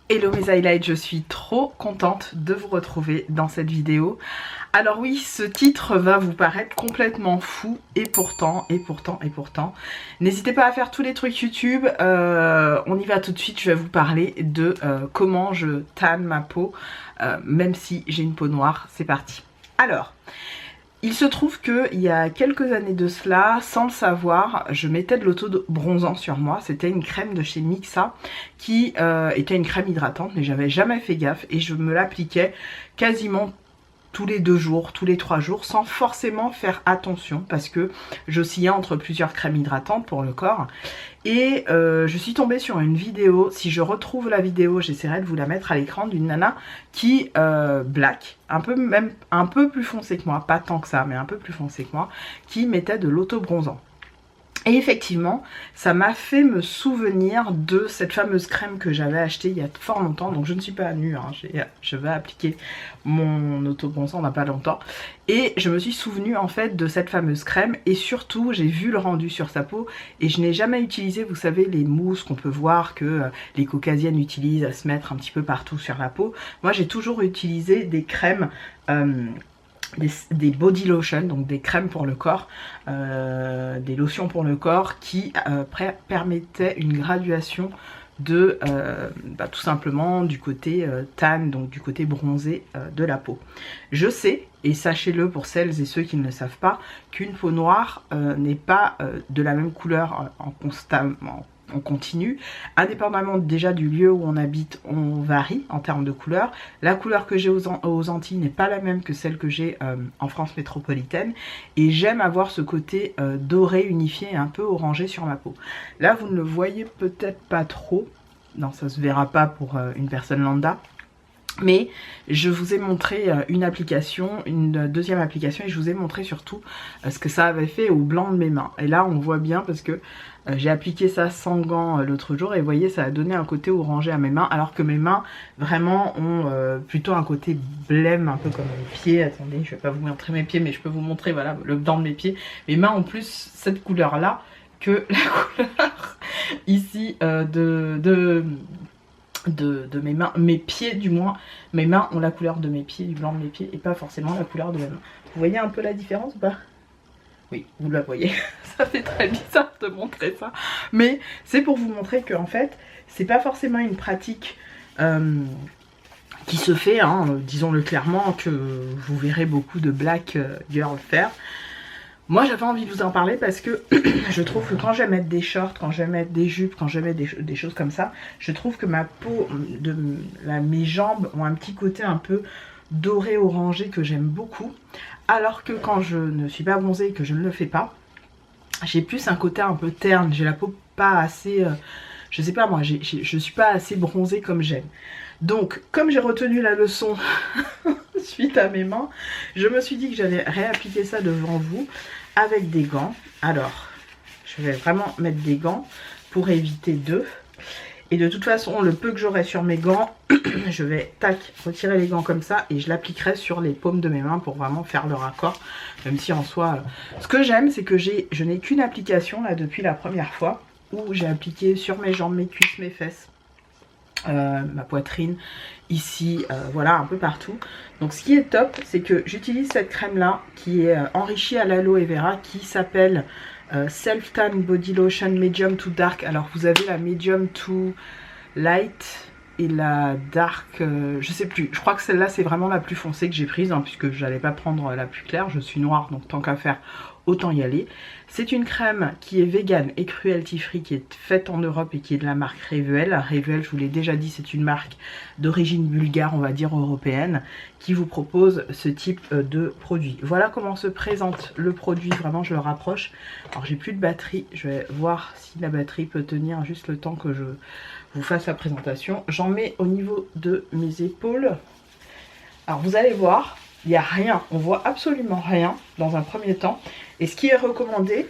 Hello mes highlights, je suis trop contente de vous retrouver dans cette vidéo. Alors oui, ce titre va vous paraître complètement fou et pourtant, n'hésitez pas à faire tous les trucs YouTube. On y va tout de suite, je vais vous parler de comment je tanne ma peau, même si j'ai une peau noire. C'est parti. Alors, il se trouve qu'il y a quelques années de cela, sans le savoir, je mettais de l'auto-bronzant sur moi. C'était une crème de chez Mixa qui était une crème hydratante, mais j'avais jamais fait gaffe et je me l'appliquais quasiment tous les 2 jours, tous les 3 jours, sans forcément faire attention parce que j'oscillais entre plusieurs crèmes hydratantes pour le corps. Et je suis tombée sur une vidéo, si je retrouve la vidéo, j'essaierai de vous la mettre à l'écran, d'une nana qui, black, même un peu plus foncé que moi, pas tant que ça, mais un peu plus foncé que moi, qui mettait de l'auto-bronzant. Et effectivement, ça m'a fait me souvenir de cette fameuse crème que j'avais achetée il y a fort longtemps. Donc je ne suis pas nue, hein, je vais appliquer mon auto-bronzant dans pas longtemps. Et je me suis souvenue en fait de cette fameuse crème. Et surtout, j'ai vu le rendu sur sa peau. Et je n'ai jamais utilisé, vous savez, les mousses qu'on peut voir que les caucasiennes utilisent à se mettre un petit peu partout sur la peau. Moi, j'ai toujours utilisé des crèmes... des body lotions, donc des crèmes pour le corps, des lotions pour le corps qui permettaient une graduation de tout simplement du côté tan, donc du côté bronzé de la peau. Je sais, et sachez-le pour celles et ceux qui ne le savent pas, qu'une peau noire n'est pas de la même couleur on continue, indépendamment déjà du lieu où on habite, on varie en termes de couleur. La couleur que j'ai aux Antilles n'est pas la même que celle que j'ai en France métropolitaine, et j'aime avoir ce côté doré unifié et un peu orangé sur ma peau. Là vous ne le voyez peut-être pas trop, non ça se verra pas pour une personne lambda, mais je vous ai montré une application, une deuxième application, et je vous ai montré surtout ce que ça avait fait au blanc de mes mains. Et là on voit bien parce que j'ai appliqué ça sans gants l'autre jour et vous voyez ça a donné un côté orangé à mes mains, alors que mes mains vraiment ont plutôt un côté blême, un peu comme mes pieds. Attendez, je vais pas vous montrer mes pieds mais je peux vous montrer voilà le blanc de mes pieds. Mes mains ont plus cette couleur là que la couleur ici de mes mains, mes pieds du moins. Mes mains ont la couleur de mes pieds, du blanc de mes pieds, et pas forcément la couleur de mes mains. Vous voyez un peu la différence ou pas? Oui, vous la voyez. Ça fait très bizarre de montrer ça, mais c'est pour vous montrer que en fait c'est pas forcément une pratique qui se fait, hein, disons-le clairement, que vous verrez beaucoup de black girls faire. Moi j'avais envie de vous en parler parce que je trouve que quand je vais mettre des shorts, quand je vais mettre des jupes, quand je vais mettre des choses comme ça, je trouve que ma peau, mes jambes ont un petit côté un peu doré orangé que j'aime beaucoup. Alors que quand je ne suis pas bronzée et que je ne le fais pas, j'ai plus un côté un peu terne, j'ai la peau pas assez... je sais pas moi, je suis pas assez bronzée comme j'aime. Donc comme j'ai retenu la leçon suite à mes mains, je me suis dit que j'allais réappliquer ça devant vous avec des gants. Alors je vais vraiment mettre des gants pour éviter d'eux. Et de toute façon le peu que j'aurai sur mes gants, je vais tac retirer les gants comme ça et je l'appliquerai sur les paumes de mes mains pour vraiment faire le raccord. Même si en soi, ce que j'aime c'est que je n'ai qu'une application là depuis la première fois, où j'ai appliqué sur mes jambes, mes cuisses, mes fesses, ma poitrine, ici, voilà, un peu partout. Donc ce qui est top, c'est que j'utilise cette crème là qui est enrichie à l'aloe vera, qui s'appelle Self Tan Body Lotion Medium to Dark. Alors vous avez la Medium to Light et la Dark, je sais plus, je crois que celle-là c'est vraiment la plus foncée que j'ai prise, hein, puisque j'allais pas prendre la plus claire, je suis noire donc tant qu'à faire autant y aller. C'est une crème qui est vegan et cruelty free, qui est faite en Europe et qui est de la marque Revuel. Revuel, je vous l'ai déjà dit, c'est une marque d'origine bulgare, on va dire européenne, qui vous propose ce type de produit. Voilà comment se présente le produit, vraiment je le rapproche. Alors j'ai plus de batterie, je vais voir si la batterie peut tenir juste le temps que je vous fasse la présentation. J'en mets au niveau de mes épaules. Alors vous allez voir, il n'y a rien, on voit absolument rien dans un premier temps. Et ce qui est recommandé,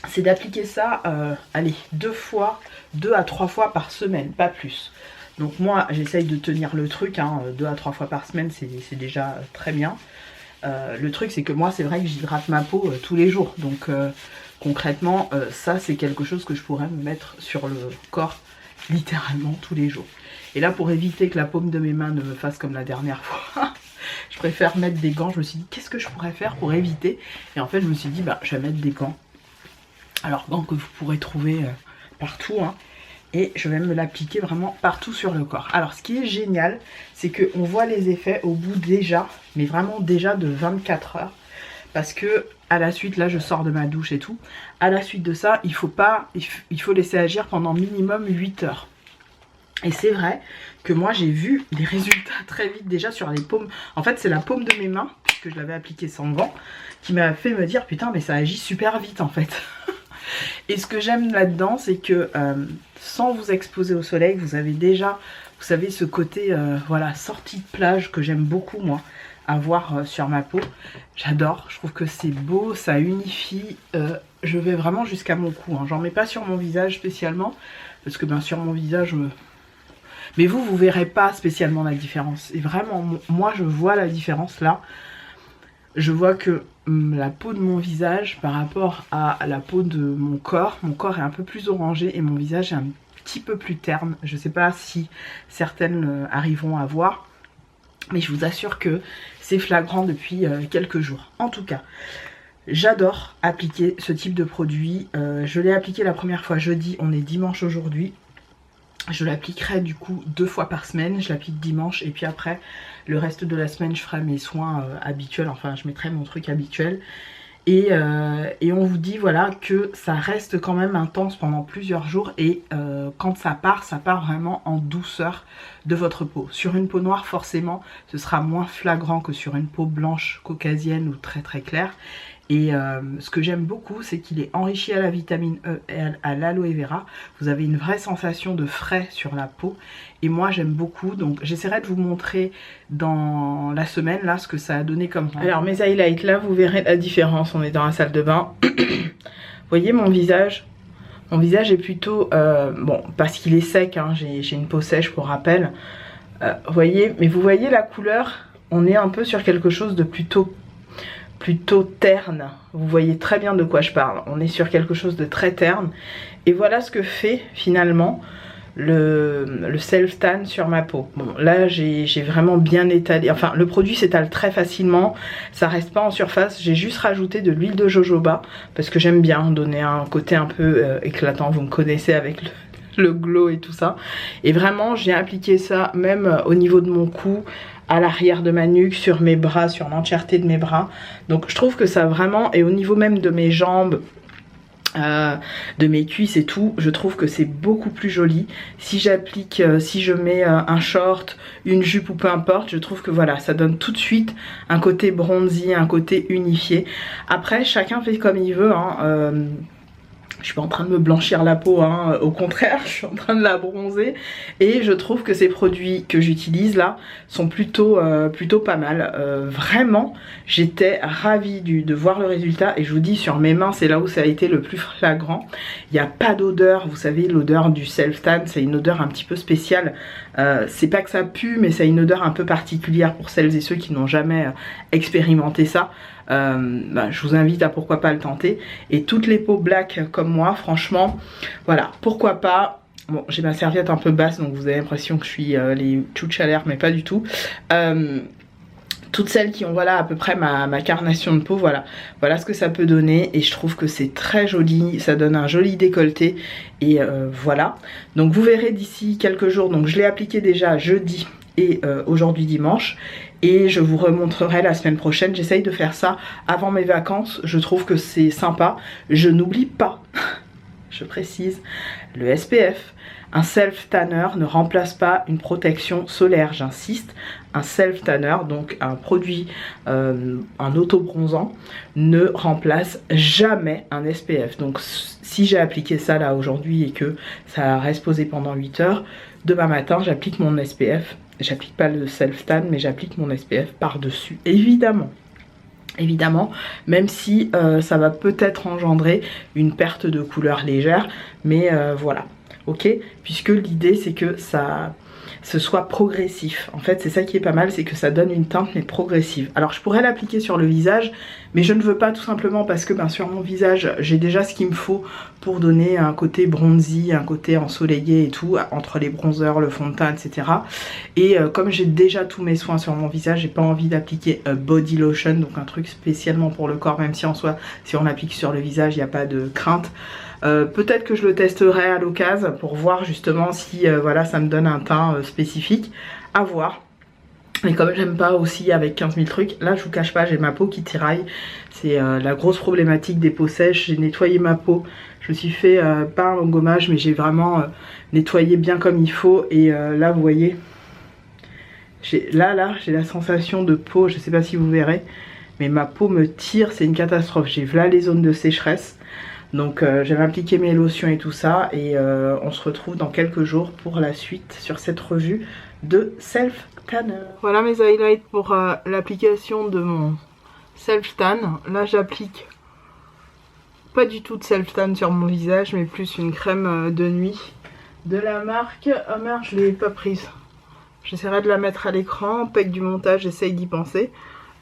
c'est d'appliquer ça, allez, 2 à 3 fois par semaine, pas plus. Donc moi, j'essaye de tenir le truc, hein, 2 à 3 fois par semaine, c'est déjà très bien. Le truc, c'est que moi, c'est vrai que j'hydrate ma peau tous les jours. Donc concrètement, ça, c'est quelque chose que je pourrais me mettre sur le corps littéralement tous les jours. Et là, pour éviter que la paume de mes mains ne me fasse comme la dernière fois, je préfère mettre des gants. Je me suis dit, qu'est-ce que je pourrais faire pour éviter? Et en fait, je me suis dit, bah, je vais mettre des gants. Alors, gants que vous pourrez trouver partout, hein. Et je vais me l'appliquer vraiment partout sur le corps. Alors, ce qui est génial, c'est qu'on voit les effets au bout déjà, mais vraiment déjà de 24 heures. Parce que à la suite, là je sors de ma douche et tout, à la suite de ça, il faut laisser agir pendant minimum 8 heures. Et c'est vrai que moi j'ai vu des résultats très vite déjà sur les paumes. En fait c'est la paume de mes mains, puisque je l'avais appliqué sans gants, qui m'a fait me dire putain mais ça agit super vite en fait. Et ce que j'aime là-dedans, c'est que sans vous exposer au soleil, vous avez déjà, vous savez, ce côté voilà, sortie de plage que j'aime beaucoup moi à voir sur ma peau. J'adore, je trouve que c'est beau, ça unifie. Je vais vraiment jusqu'à mon cou, hein. J'en mets pas sur mon visage spécialement, parce que bien sur mon visage... Mais vous verrez pas spécialement la différence. Et vraiment, moi je vois la différence là. Je vois que la peau de mon visage par rapport à la peau de mon corps est un peu plus orangé et mon visage est un petit peu plus terne. Je sais pas si certaines arriveront à voir, mais je vous assure que c'est flagrant depuis quelques jours. En tout cas, j'adore appliquer ce type de produit. Je l'ai appliqué la première fois jeudi, on est dimanche aujourd'hui. Je l'appliquerai du coup 2 fois par semaine, je l'applique dimanche et puis après le reste de la semaine je ferai mes soins habituels, enfin je mettrai mon truc habituel. Et on vous dit voilà que ça reste quand même intense pendant plusieurs jours et quand ça part vraiment en douceur de votre peau. Sur une peau noire forcément ce sera moins flagrant que sur une peau blanche caucasienne ou très très claire. Et ce que j'aime beaucoup, c'est qu'il est enrichi à la vitamine E et à l'aloe vera. Vous avez une vraie sensation de frais sur la peau. Et moi, j'aime beaucoup. Donc, j'essaierai de vous montrer dans la semaine, là, ce que ça a donné comme rendu. Alors, mes highlights, là, vous verrez la différence. On est dans la salle de bain. Vous voyez mon visage? Mon visage est plutôt... bon, parce qu'il est sec, hein, j'ai une peau sèche pour rappel. Vous voyez? Mais vous voyez la couleur? On est un peu sur quelque chose de plutôt terne. Vous voyez très bien de quoi je parle. On est sur quelque chose de très terne. Et voilà ce que fait finalement le self-tan sur ma peau. Bon, là j'ai vraiment bien étalé. Enfin, le produit s'étale très facilement. Ça reste pas en surface. J'ai juste rajouté de l'huile de jojoba parce que j'aime bien donner un côté un peu éclatant. Vous me connaissez avec le glow et tout ça. Et vraiment, j'ai appliqué ça même au niveau de mon cou, à l'arrière de ma nuque, sur mes bras, sur l'entièreté de mes bras. Donc je trouve que ça vraiment, et au niveau même de mes jambes, de mes cuisses et tout, je trouve que c'est beaucoup plus joli. Si j'applique, si je mets un short, une jupe ou peu importe, je trouve que voilà, ça donne tout de suite un côté bronzy, un côté unifié. Après, chacun fait comme il veut, hein. Je suis pas en train de me blanchir la peau, hein. Au contraire, je suis en train de la bronzer. Et je trouve que ces produits que j'utilise là sont plutôt pas mal. Vraiment, j'étais ravie de voir le résultat. Et je vous dis, sur mes mains, c'est là où ça a été le plus flagrant. Il n'y a pas d'odeur. Vous savez, l'odeur du self-tan, c'est une odeur un petit peu spéciale. C'est pas que ça pue, mais ça a une odeur un peu particulière pour celles et ceux qui n'ont jamais expérimenté ça. Je vous invite à pourquoi pas le tenter. Et toutes les peaux black comme moi, franchement, voilà, pourquoi pas. Bon, j'ai ma serviette un peu basse, donc vous avez l'impression que je suis les tchouches à l'air, mais pas du tout. Toutes celles qui ont voilà à peu près ma carnation de peau, voilà ce que ça peut donner. Et je trouve que c'est très joli, ça donne un joli décolleté. Et voilà, donc vous verrez d'ici quelques jours. Donc je l'ai appliqué déjà jeudi et aujourd'hui dimanche. Et je vous remontrerai la semaine prochaine. J'essaye de faire ça avant mes vacances. Je trouve que c'est sympa. Je n'oublie pas, je précise, le SPF. Un self-tanner ne remplace pas une protection solaire, j'insiste. Un self-tanner, donc un produit, un auto-bronzant, ne remplace jamais un SPF. Donc si j'ai appliqué ça là aujourd'hui et que ça reste posé pendant 8 heures, demain matin j'applique mon SPF. J'applique pas le self-tan, mais j'applique mon SPF par-dessus, évidemment. Évidemment, même si ça va peut-être engendrer une perte de couleur légère, mais voilà, ok. Puisque l'idée c'est que ça ce soit progressif. En fait c'est ça qui est pas mal, c'est que ça donne une teinte mais progressive. Alors je pourrais l'appliquer sur le visage mais je ne veux pas, tout simplement parce que sur mon visage j'ai déjà ce qu'il me faut pour donner un côté bronzy, un côté ensoleillé et tout, entre les bronzers, le fond de teint, etc. Et comme j'ai déjà tous mes soins sur mon visage, j'ai pas envie d'appliquer body lotion, donc un truc spécialement pour le corps, même si en soi si on l'applique sur le visage il n'y a pas de crainte. Peut-être que je le testerai à l'occasion pour voir justement si voilà, ça me donne un teint spécifique, à voir. Et comme j'aime pas aussi avec 15 000 trucs, là je vous cache pas, j'ai ma peau qui tiraille. C'est la grosse problématique des peaux sèches. J'ai nettoyé ma peau, je me suis fait pas un gommage mais j'ai vraiment nettoyé bien comme il faut. Et là vous voyez, là j'ai la sensation de peau, je sais pas si vous verrez, mais ma peau me tire, c'est une catastrophe. J'ai là les zones de sécheresse. Donc j'avais appliqué mes lotions et tout ça et on se retrouve dans quelques jours pour la suite sur cette revue de Self Tanner. Voilà mes highlights pour l'application de mon Self Tan. Là j'applique pas du tout de Self Tan sur mon visage mais plus une crème de nuit de la marque... Oh merde, je l'ai pas prise. J'essaierai de la mettre à l'écran, pec du montage, j'essaye d'y penser.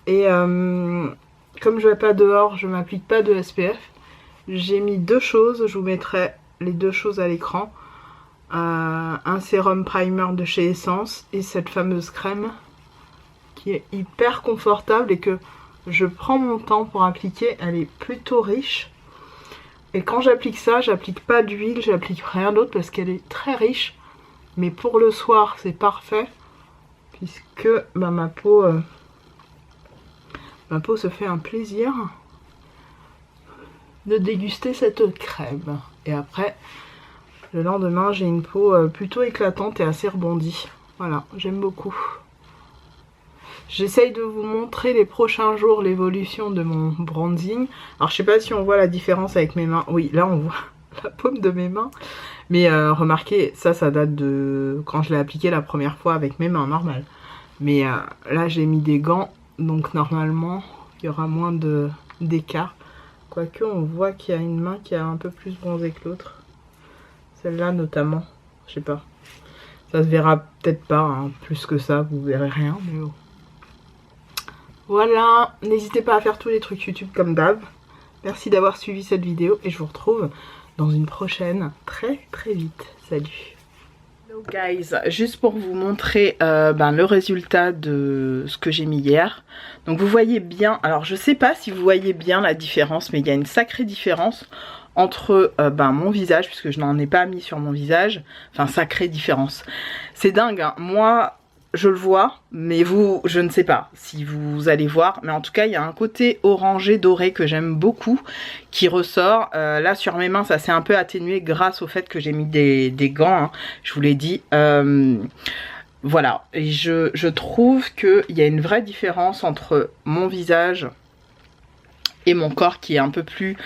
Et comme je vais pas dehors, je m'applique pas de SPF. J'ai mis deux choses, je vous mettrai les deux choses à l'écran. Un sérum primer de chez Essence et cette fameuse crème qui est hyper confortable et que je prends mon temps pour appliquer. Elle est plutôt riche. Et quand j'applique ça, j'applique pas d'huile, j'applique rien d'autre parce qu'elle est très riche. Mais pour le soir, c'est parfait puisque ma peau se fait un plaisir de déguster cette crème. Et après le lendemain j'ai une peau plutôt éclatante et assez rebondie. Voilà, j'aime beaucoup. J'essaye de vous montrer les prochains jours l'évolution de mon bronzing. Alors je sais pas si on voit la différence avec mes mains. Oui, là on voit la paume de mes mains. Mais remarquez, ça date de quand je l'ai appliqué la première fois avec mes mains normales. Mais là j'ai mis des gants, donc normalement il y aura moins d'écart. Quoique on voit qu'il y a une main qui a un peu plus bronzé que l'autre. Celle-là notamment, je sais pas. Ça se verra peut-être pas, hein, plus que ça, vous verrez rien. Mais bon. Voilà, n'hésitez pas à faire tous les trucs YouTube comme d'hab. Merci d'avoir suivi cette vidéo et je vous retrouve dans une prochaine très vite. Salut. Hello guys, juste pour vous montrer le résultat de ce que j'ai mis hier. Donc vous voyez bien, alors je sais pas si vous voyez bien la différence, mais il y a une sacrée différence entre mon visage, puisque je n'en ai pas mis sur mon visage. Enfin, sacrée différence. C'est dingue, hein. Moi je le vois, mais vous, je ne sais pas si vous allez voir. Mais en tout cas, il y a un côté orangé doré que j'aime beaucoup qui ressort. Là, sur mes mains, ça s'est un peu atténué grâce au fait que j'ai mis des gants, hein, je vous l'ai dit. Voilà, et je trouve qu'il y a une vraie différence entre mon visage et mon corps qui est un peu plus...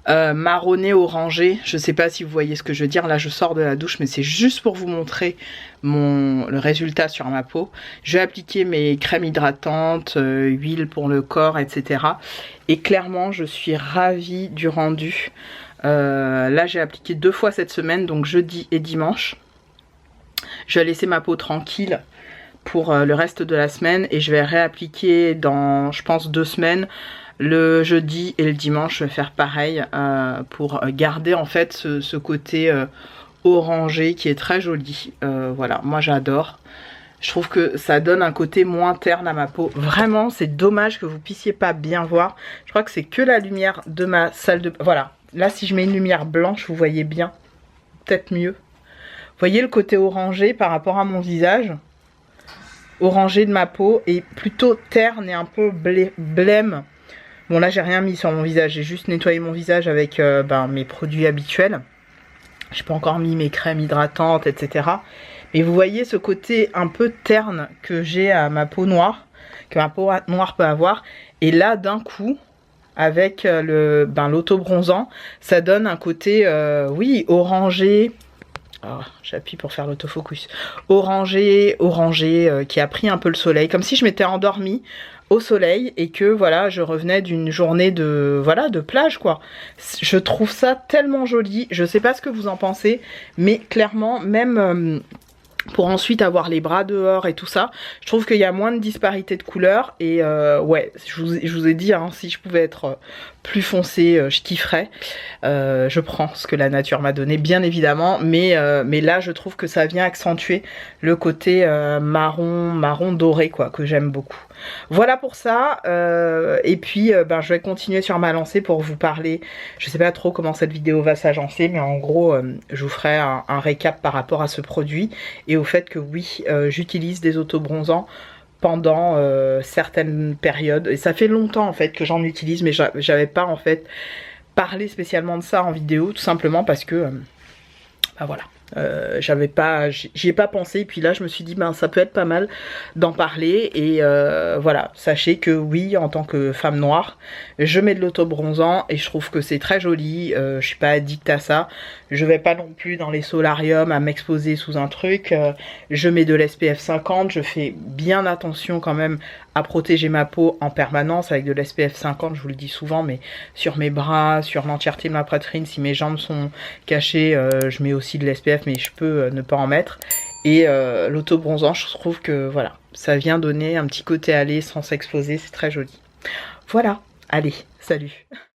marronné orangé, je sais pas si vous voyez ce que je veux dire. Là je sors de la douche mais c'est juste pour vous montrer le résultat sur ma peau. Je vais appliquer mes crèmes hydratantes, huile pour le corps, etc. Et clairement je suis ravie du rendu. Là j'ai appliqué 2 fois cette semaine, donc jeudi et dimanche. Je vais laisser ma peau tranquille pour le reste de la semaine et je vais réappliquer dans, je pense, 2 semaines. Le jeudi et le dimanche, je vais faire pareil pour garder en fait ce côté orangé qui est très joli. Voilà, moi j'adore. Je trouve que ça donne un côté moins terne à ma peau. Vraiment, c'est dommage que vous puissiez pas bien voir. Je crois que c'est que la lumière de ma salle de... Voilà, là si je mets une lumière blanche, vous voyez bien. Peut-être mieux. Vous voyez le côté orangé par rapport à mon visage. Orangé de ma peau et plutôt terne et un peu blême. Bon là j'ai rien mis sur mon visage, j'ai juste nettoyé mon visage avec mes produits habituels. J'ai pas encore mis mes crèmes hydratantes, etc. Mais vous voyez ce côté un peu terne que j'ai à ma peau noire, que ma peau noire peut avoir. Et là d'un coup, avec l'auto-bronzant, ça donne un côté, oui, orangé. Oh, j'appuie pour faire l'autofocus. Orangé, qui a pris un peu le soleil, comme si je m'étais endormie au soleil et que voilà je revenais d'une journée de plage quoi. Je trouve ça tellement joli, je sais pas ce que vous en pensez mais clairement même pour ensuite avoir les bras dehors et tout ça. Je trouve qu'il y a moins de disparité de couleurs et ouais, je vous ai dit, hein, si je pouvais être plus foncé, je kifferais. Je prends ce que la nature m'a donné, bien évidemment, mais là je trouve que ça vient accentuer le côté marron doré, quoi, que j'aime beaucoup. Voilà pour ça, et puis ben, je vais continuer sur ma lancée pour vous parler. Je sais pas trop comment cette vidéo va s'agencer, mais en gros je vous ferai un récap par rapport à ce produit et au fait que oui, j'utilise des autobronzants pendant certaines périodes, et ça fait longtemps en fait que j'en utilise, mais j'avais pas en fait parlé spécialement de ça en vidéo, tout simplement parce que ben voilà, j'y ai pas pensé, et puis là je me suis dit ben ça peut être pas mal d'en parler, et voilà, sachez que oui, en tant que femme noire, je mets de l'autobronzant et je trouve que c'est très joli. Je suis pas addict à ça, je vais pas non plus dans les solariums à m'exposer sous un truc. Je mets de l'SPF 50, je fais bien attention quand même à protéger ma peau en permanence avec de l'SPF 50, je vous le dis souvent, mais sur mes bras, sur l'entièreté de ma poitrine, si mes jambes sont cachées, je mets aussi de l'SPF, mais je peux ne pas en mettre. Et l'autobronzant, je trouve que voilà, ça vient donner un petit côté allé sans s'exposer, c'est très joli. Voilà, allez, salut!